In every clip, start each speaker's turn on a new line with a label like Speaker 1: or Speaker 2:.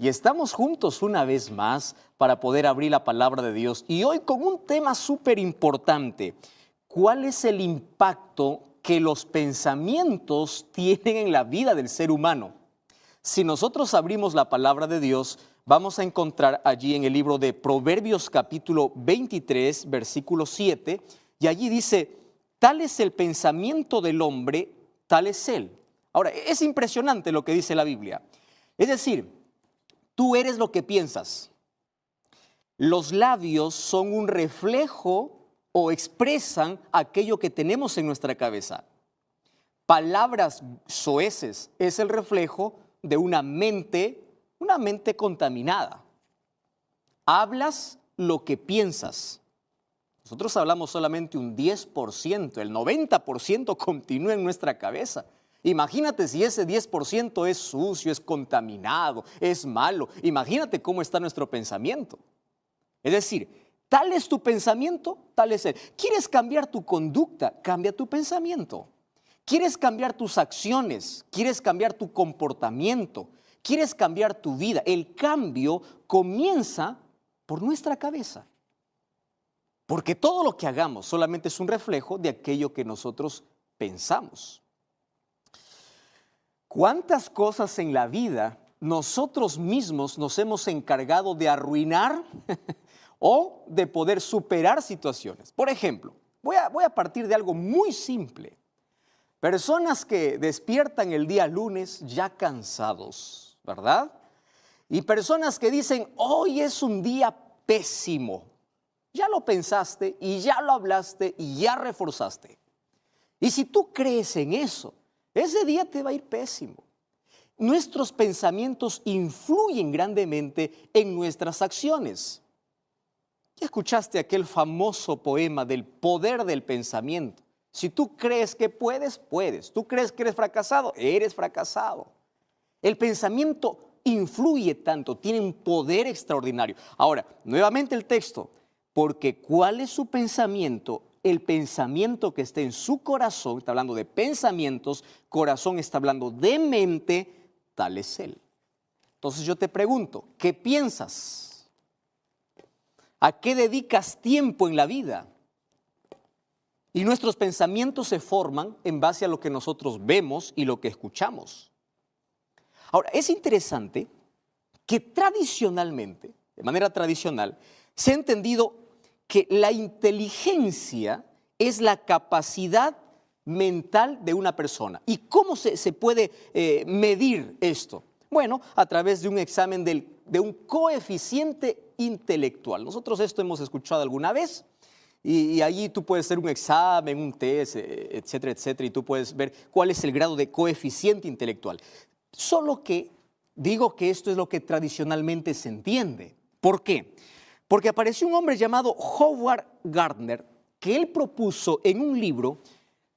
Speaker 1: Y estamos juntos una vez más para poder abrir la palabra de Dios. Y hoy con un tema súper importante. ¿Cuál es el impacto que los pensamientos tienen en la vida del ser humano? Si nosotros abrimos la palabra de Dios, vamos a encontrar allí en el libro de Proverbios capítulo 23, versículo 7, y allí dice, tal es el pensamiento del hombre, tal es él. Ahora, es impresionante lo que dice la Biblia. Es decir, tú eres lo que piensas. Los labios son un reflejo o expresan aquello que tenemos en nuestra cabeza. Palabras soeces es el reflejo de una mente contaminada. Hablas lo que piensas. Nosotros hablamos solamente un 10%, el 90% continúa en nuestra cabeza. Imagínate si ese 10% es sucio, es contaminado, es malo. Imagínate cómo está nuestro pensamiento. Es decir, tal es tu pensamiento, tal es él. ¿Quieres cambiar tu conducta? Cambia tu pensamiento. ¿Quieres cambiar tus acciones? ¿Quieres cambiar tu comportamiento? ¿Quieres cambiar tu vida? El cambio comienza por nuestra cabeza. Porque todo lo que hagamos solamente es un reflejo de aquello que nosotros pensamos. ¿Cuántas cosas en la vida nosotros mismos nos hemos encargado de arruinar o de poder superar situaciones? Por ejemplo, voy a partir de algo muy simple. Personas que despiertan el día lunes ya cansados, ¿verdad? Y personas que dicen, hoy es un día pésimo. Ya lo pensaste y ya lo hablaste y ya reforzaste. Y si tú crees en eso, ese día te va a ir pésimo. Nuestros pensamientos influyen grandemente en nuestras acciones. ¿Ya escuchaste aquel famoso poema del poder del pensamiento? Si tú crees que puedes, puedes. Tú crees que eres fracasado, eres fracasado. El pensamiento influye tanto, tiene un poder extraordinario. Ahora, nuevamente el texto, porque ¿cuál es su pensamiento? El pensamiento que está en su corazón, está hablando de pensamientos, corazón está hablando de mente, tal es él. Entonces yo te pregunto, ¿qué piensas? ¿A qué dedicas tiempo en la vida? Y nuestros pensamientos se forman en base a lo que nosotros vemos y lo que escuchamos. Ahora, es interesante que tradicionalmente, de manera tradicional, se ha entendido que la inteligencia es la capacidad mental de una persona. ¿Y cómo se puede medir esto? Bueno, a través de un examen de un coeficiente intelectual. Nosotros esto hemos escuchado alguna vez. Y allí tú puedes hacer un examen, un test, etcétera, etcétera, y tú puedes ver cuál es el grado de coeficiente intelectual. Solo que digo que esto es lo que tradicionalmente se entiende. ¿Por qué? Porque apareció un hombre llamado Howard Gardner, que él propuso en un libro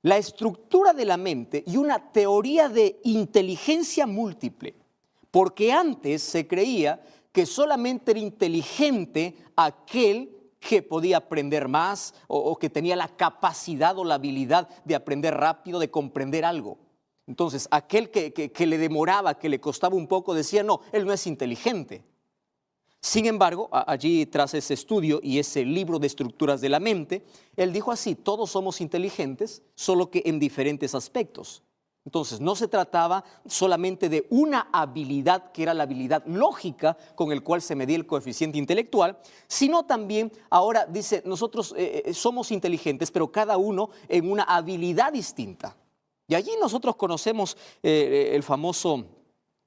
Speaker 1: la estructura de la mente y una teoría de inteligencia múltiple. Porque antes se creía que solamente era inteligente aquel que podía aprender más o que tenía la capacidad o la habilidad de aprender rápido, de comprender algo. Entonces, aquel que le demoraba, que le costaba un poco, decía, no, él no es inteligente. Sin embargo, allí tras ese estudio y ese libro de estructuras de la mente, él dijo así, todos somos inteligentes, solo que en diferentes aspectos. Entonces, no se trataba solamente de una habilidad, que era la habilidad lógica con el cual se medía el coeficiente intelectual, sino también, ahora dice, nosotros somos inteligentes, pero cada uno en una habilidad distinta. Y allí nosotros conocemos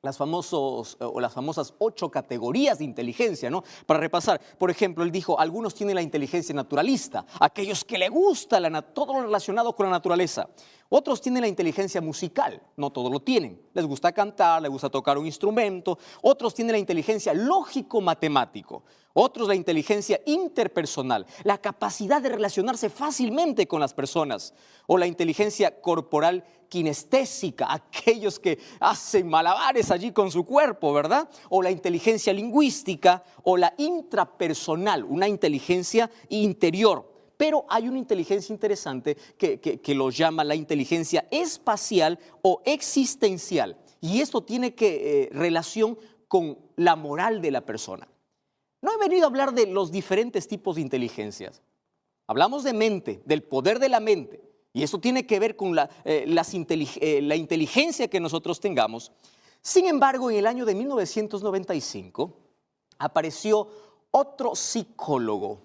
Speaker 1: las famosas 8 categorías de inteligencia, ¿no? Para repasar, por ejemplo, él dijo, algunos tienen la inteligencia naturalista, aquellos que le gusta todo lo relacionado con la naturaleza. Otros tienen la inteligencia musical, no todos lo tienen. Les gusta cantar, les gusta tocar un instrumento. Otros tienen la inteligencia lógico-matemático. Otros la inteligencia interpersonal, la capacidad de relacionarse fácilmente con las personas. O la inteligencia corporal kinestésica, aquellos que hacen malabares allí con su cuerpo, ¿verdad? O la inteligencia lingüística o la intrapersonal, una inteligencia interior. Pero hay una inteligencia interesante que lo llama la inteligencia espacial o existencial. Y esto tiene relación con la moral de la persona. No he venido a hablar de los diferentes tipos de inteligencias. Hablamos de mente, del poder de la mente, y eso tiene que ver con la inteligencia que nosotros tengamos. Sin embargo, en el año de 1995 apareció otro psicólogo,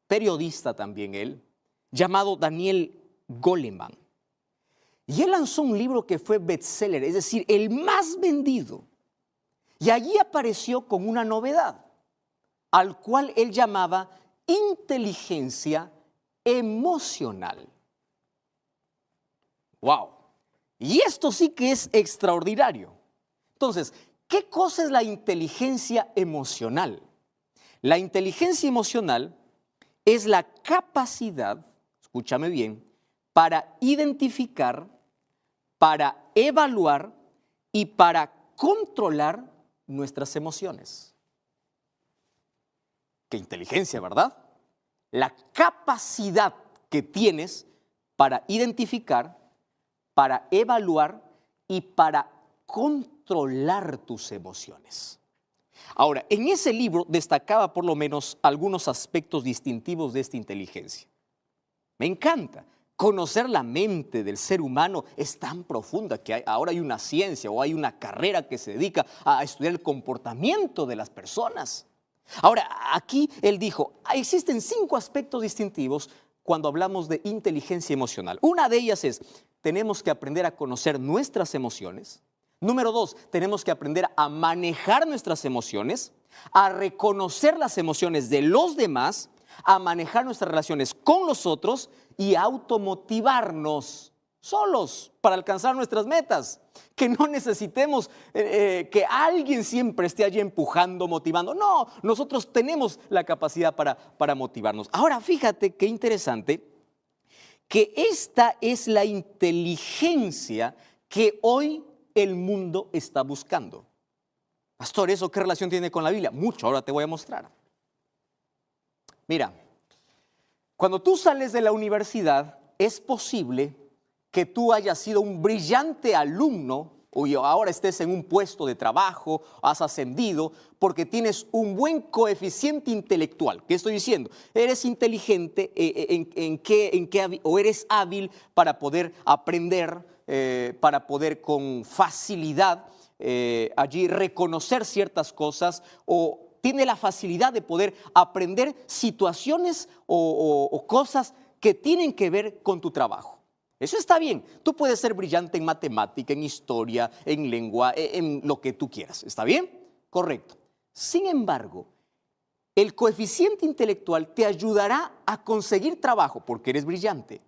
Speaker 1: periodista también él, llamado Daniel Goleman. Y él lanzó un libro que fue bestseller, es decir, el más vendido. Y allí apareció con una novedad, al cual él llamaba inteligencia emocional. ¡Wow! Y esto sí que es extraordinario. Entonces, ¿qué cosa es la inteligencia emocional? La inteligencia emocional es la capacidad, escúchame bien, para identificar, para evaluar y para controlar nuestras emociones. ¡Qué inteligencia!, ¿verdad? La capacidad que tienes para identificar, para evaluar y para controlar tus emociones. Ahora, en ese libro destacaba por lo menos algunos aspectos distintivos de esta inteligencia. Me encanta. Conocer la mente del ser humano es tan profunda que ahora hay una ciencia o hay una carrera que se dedica a estudiar el comportamiento de las personas. Ahora, aquí él dijo, existen 5 aspectos distintivos cuando hablamos de inteligencia emocional. Una de ellas es, tenemos que aprender a conocer nuestras emociones. Número 2, tenemos que aprender a manejar nuestras emociones, a reconocer las emociones de los demás, a manejar nuestras relaciones con los otros y a automotivarnos solos para alcanzar nuestras metas. Que no necesitemos que alguien siempre esté allí empujando, motivando. No, nosotros tenemos la capacidad para motivarnos. Ahora, fíjate qué interesante, que esta es la inteligencia que hoy el mundo está buscando. Pastor, ¿eso qué relación tiene con la Biblia? Mucho, ahora te voy a mostrar. Mira, cuando tú sales de la universidad, es posible que tú hayas sido un brillante alumno o ahora estés en un puesto de trabajo, has ascendido, porque tienes un buen coeficiente intelectual. ¿Qué estoy diciendo? Eres inteligente o eres hábil para poder aprender, para poder con facilidad allí reconocer ciertas cosas o tiene la facilidad de poder aprender situaciones o cosas que tienen que ver con tu trabajo. Eso está bien. Tú puedes ser brillante en matemática, en historia, en lengua, en lo que tú quieras. ¿Está bien? Correcto. Sin embargo, el coeficiente intelectual te ayudará a conseguir trabajo porque eres brillante.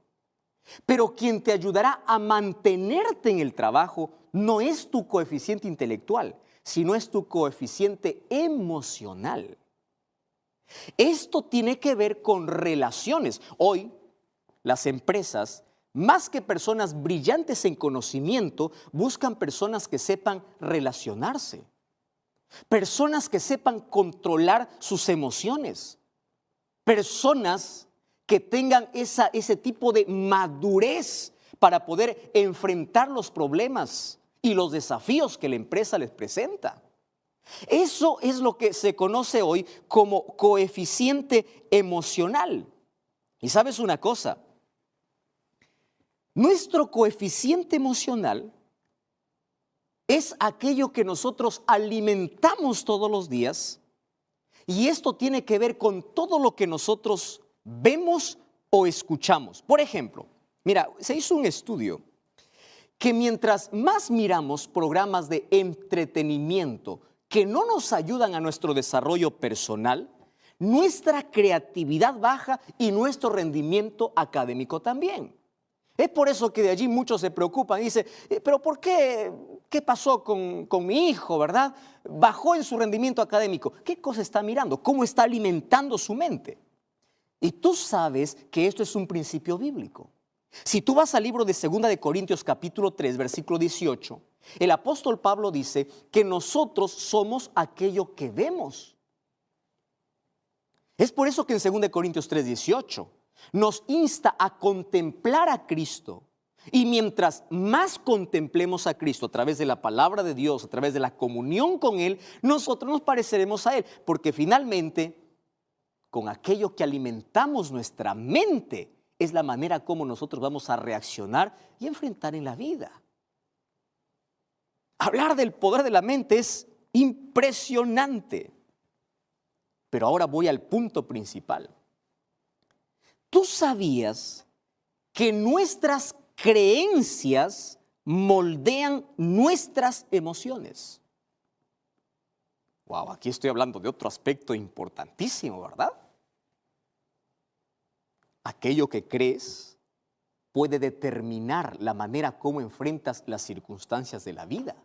Speaker 1: Pero quien te ayudará a mantenerte en el trabajo no es tu coeficiente intelectual, sino es tu coeficiente emocional. Esto tiene que ver con relaciones. Hoy, las empresas, más que personas brillantes en conocimiento, buscan personas que sepan relacionarse, personas que sepan controlar sus emociones, personas que tengan ese tipo de madurez para poder enfrentar los problemas y los desafíos que la empresa les presenta. Eso es lo que se conoce hoy como coeficiente emocional. Y sabes una cosa, nuestro coeficiente emocional es aquello que nosotros alimentamos todos los días y esto tiene que ver con todo lo que nosotros vemos o escuchamos. Por ejemplo, mira, se hizo un estudio que mientras más miramos programas de entretenimiento que no nos ayudan a nuestro desarrollo personal, nuestra creatividad baja y nuestro rendimiento académico también. Es por eso que de allí muchos se preocupan y dicen, pero ¿por qué? ¿Qué pasó con mi hijo, verdad? Bajó en su rendimiento académico. ¿Qué cosa está mirando? ¿Cómo está alimentando su mente? Y tú sabes que esto es un principio bíblico. Si tú vas al libro de 2 de Corintios capítulo 3, versículo 18, el apóstol Pablo dice que nosotros somos aquello que vemos. Es por eso que en 2 de Corintios 3, 18 nos insta a contemplar a Cristo Y mientras más contemplemos a Cristo a través de la palabra de Dios, a través de la comunión con Él, nosotros nos pareceremos a Él, porque finalmente, con aquello que alimentamos nuestra mente, es la manera como nosotros vamos a reaccionar y enfrentar en la vida. Hablar del poder de la mente es impresionante. Pero ahora voy al punto principal. ¿Tú sabías que nuestras creencias moldean nuestras emociones? Wow, aquí estoy hablando de otro aspecto importantísimo, ¿verdad? Aquello que crees puede determinar la manera como enfrentas las circunstancias de la vida.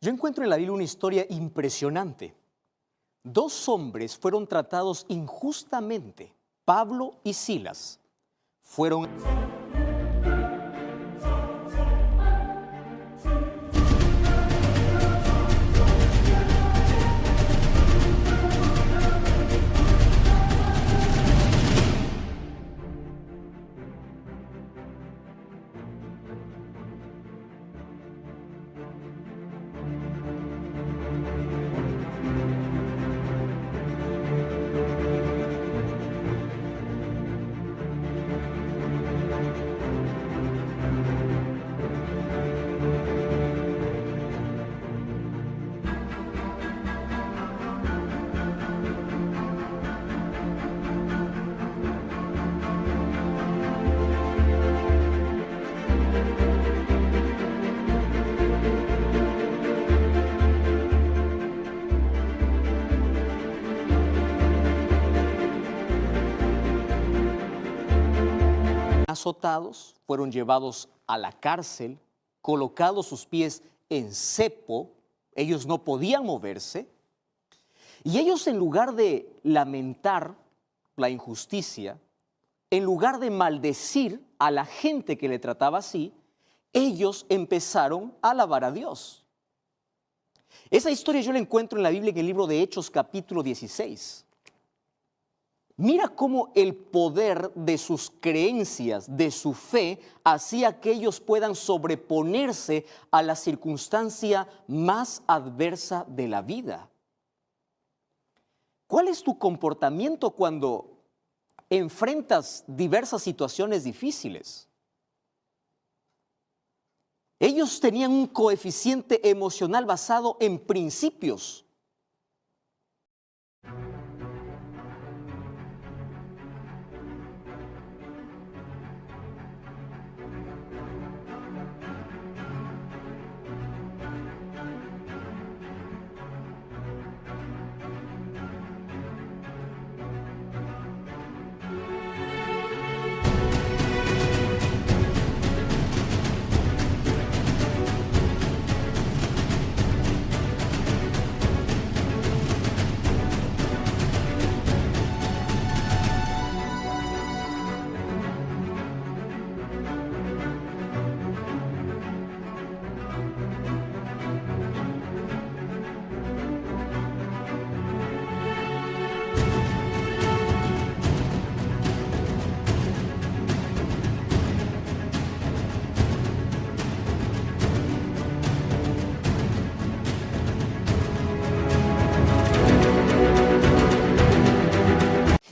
Speaker 1: Yo encuentro en la Biblia una historia impresionante. 2 hombres fueron tratados injustamente. Pablo y Silas fueron azotados, fueron llevados a la cárcel, colocados sus pies en cepo, ellos no podían moverse, y ellos, en lugar de lamentar la injusticia, en lugar de maldecir a la gente que le trataba así, ellos empezaron a alabar a Dios. Esa historia yo la encuentro en la Biblia, en el libro de Hechos, capítulo 16. Mira cómo el poder de sus creencias, de su fe, hacía que ellos puedan sobreponerse a la circunstancia más adversa de la vida. ¿Cuál es tu comportamiento cuando enfrentas diversas situaciones difíciles? Ellos tenían un coeficiente emocional basado en principios.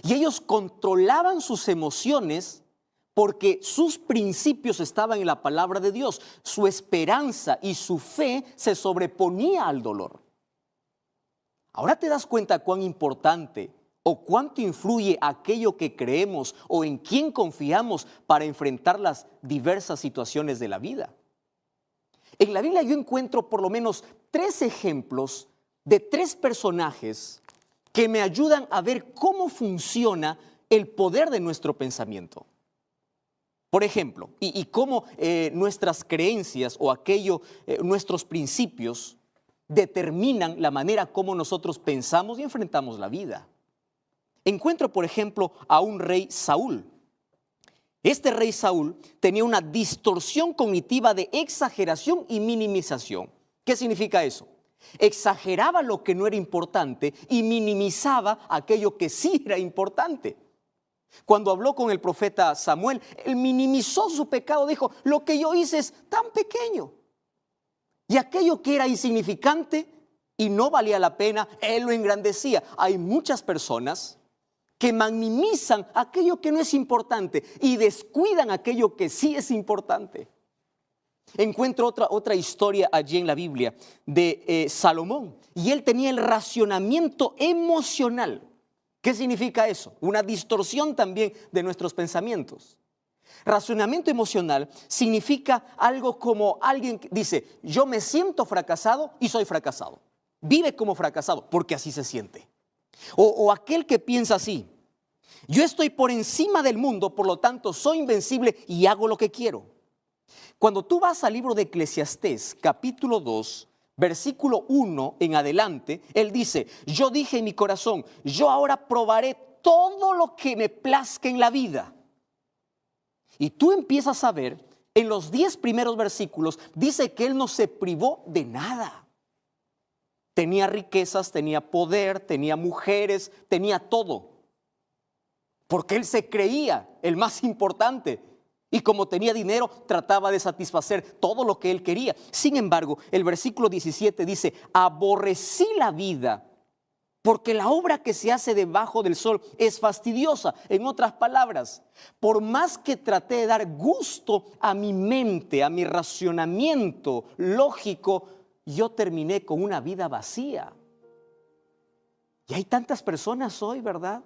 Speaker 1: Y ellos controlaban sus emociones porque sus principios estaban en la palabra de Dios. Su esperanza y su fe se sobreponía al dolor. Ahora te das cuenta cuán importante o cuánto influye aquello que creemos o en quién confiamos para enfrentar las diversas situaciones de la vida. En la Biblia yo encuentro por lo menos 3 ejemplos de 3 personajes que me ayudan a ver cómo funciona el poder de nuestro pensamiento. Por ejemplo, y cómo nuestras creencias o nuestros principios determinan la manera como nosotros pensamos y enfrentamos la vida. Encuentro, por ejemplo, a un rey Saúl. Este rey Saúl tenía una distorsión cognitiva de exageración y minimización. ¿Qué significa eso? Exageraba lo que no era importante y minimizaba aquello que sí era importante. Cuando habló con el profeta Samuel, él minimizó su pecado, dijo, lo que yo hice es tan pequeño. Y aquello que era insignificante y no valía la pena, él lo engrandecía. Hay muchas personas que minimizan aquello que no es importante y descuidan aquello que sí es importante. Encuentro otra historia allí en la Biblia de Salomón, y él tenía el racionamiento emocional. ¿Qué significa eso? Una distorsión también de nuestros pensamientos. Racionamiento emocional significa algo como alguien que dice, yo me siento fracasado y soy fracasado. Vive como fracasado porque así se siente. O aquel que piensa así, yo estoy por encima del mundo, por lo tanto soy invencible y hago lo que quiero. Cuando tú vas al libro de Eclesiastés, capítulo 2, versículo 1 en adelante, él dice, yo dije en mi corazón, yo ahora probaré todo lo que me plazca en la vida. Y tú empiezas a ver, en los 10 primeros versículos, dice que él no se privó de nada. Tenía riquezas, tenía poder, tenía mujeres, tenía todo. Porque él se creía el más importante. Y como tenía dinero, trataba de satisfacer todo lo que él quería. Sin embargo, el versículo 17 dice, aborrecí la vida, porque la obra que se hace debajo del sol es fastidiosa. En otras palabras, por más que traté de dar gusto a mi mente, a mi racionamiento lógico, yo terminé con una vida vacía. Y hay tantas personas hoy, ¿verdad?,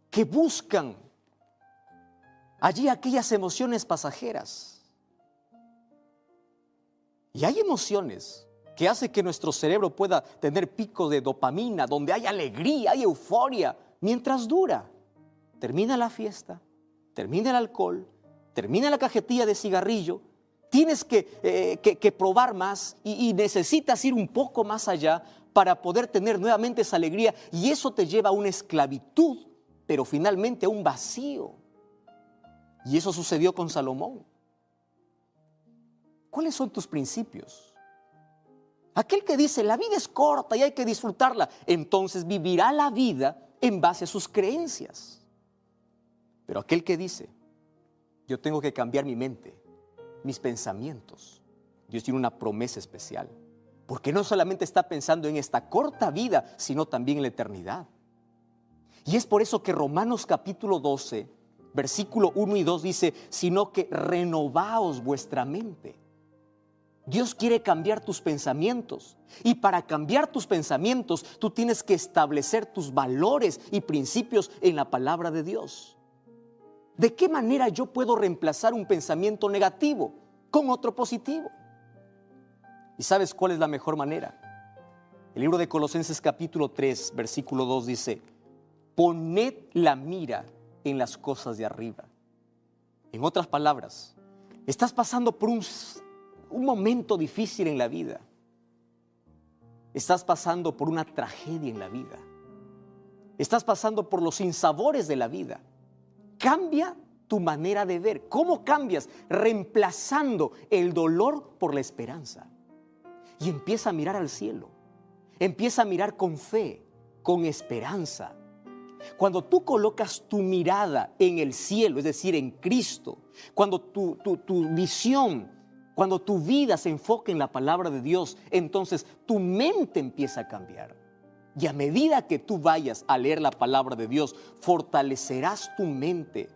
Speaker 1: que buscan allí aquellas emociones pasajeras. Y hay emociones que hacen que nuestro cerebro pueda tener picos de dopamina, donde hay alegría, hay euforia, mientras dura. Termina la fiesta, termina el alcohol, termina la cajetilla de cigarrillo, tienes que probar más y necesitas ir un poco más allá para poder tener nuevamente esa alegría, y eso te lleva a una esclavitud, pero finalmente a un vacío. Y eso sucedió con Salomón. ¿Cuáles son tus principios? Aquel que dice, la vida es corta y hay que disfrutarla, entonces vivirá la vida en base a sus creencias. Pero aquel que dice, yo tengo que cambiar mi mente, mis pensamientos, Dios tiene una promesa especial, porque no solamente está pensando en esta corta vida, sino también en la eternidad. Y es por eso que Romanos capítulo 12, versículo 1 y 2 dice, sino que renovaos vuestra mente. Dios quiere cambiar tus pensamientos, y para cambiar tus pensamientos tú tienes que establecer tus valores y principios en la palabra de Dios. ¿De qué manera yo puedo reemplazar un pensamiento negativo con otro positivo? ¿Y sabes cuál es la mejor manera? El libro de Colosenses capítulo 3, versículo 2 dice, poned la mira en las cosas de arriba. En otras palabras, estás pasando por un momento difícil en la vida. Estás pasando por una tragedia en la vida. Estás pasando por los sinsabores de la vida. Cambia tu manera de ver. ¿Cómo cambias? Reemplazando el dolor por la esperanza. Y empieza a mirar al cielo. Empieza a mirar con fe, con esperanza. Cuando tú colocas tu mirada en el cielo, es decir, en Cristo, cuando tu visión, cuando tu vida se enfoca en la palabra de Dios, entonces tu mente empieza a cambiar. Y a medida que tú vayas a leer la palabra de Dios, fortalecerás tu mente.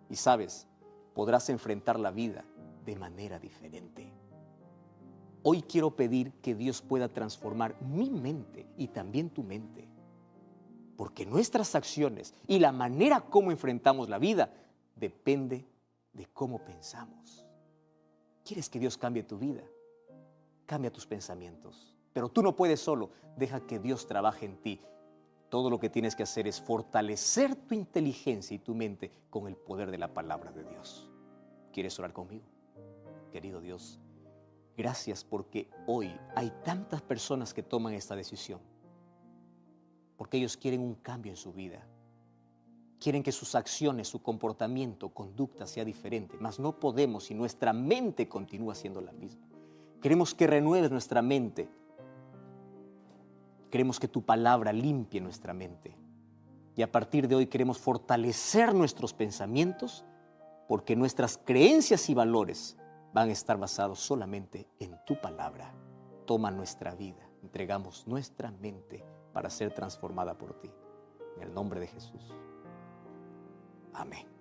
Speaker 1: Y sabes, podrás enfrentar la vida de manera diferente. Hoy quiero pedir que Dios pueda transformar mi mente y también tu mente. Porque nuestras acciones y la manera como enfrentamos la vida depende de cómo pensamos. ¿Quieres que Dios cambie tu vida? Cambia tus pensamientos. Pero tú no puedes solo. Deja que Dios trabaje en ti. Todo lo que tienes que hacer es fortalecer tu inteligencia y tu mente con el poder de la palabra de Dios. ¿Quieres orar conmigo? Querido Dios, gracias porque hoy hay tantas personas que toman esta decisión. Porque ellos quieren un cambio en su vida. Quieren que sus acciones, su comportamiento, conducta sea diferente. Mas no podemos si nuestra mente continúa siendo la misma. Queremos que renueves nuestra mente. Queremos que tu palabra limpie nuestra mente. Y a partir de hoy queremos fortalecer nuestros pensamientos porque nuestras creencias y valores van a estar basados solamente en tu palabra. Toma nuestra vida, entregamos nuestra mente para ser transformada por ti. En el nombre de Jesús. Amén.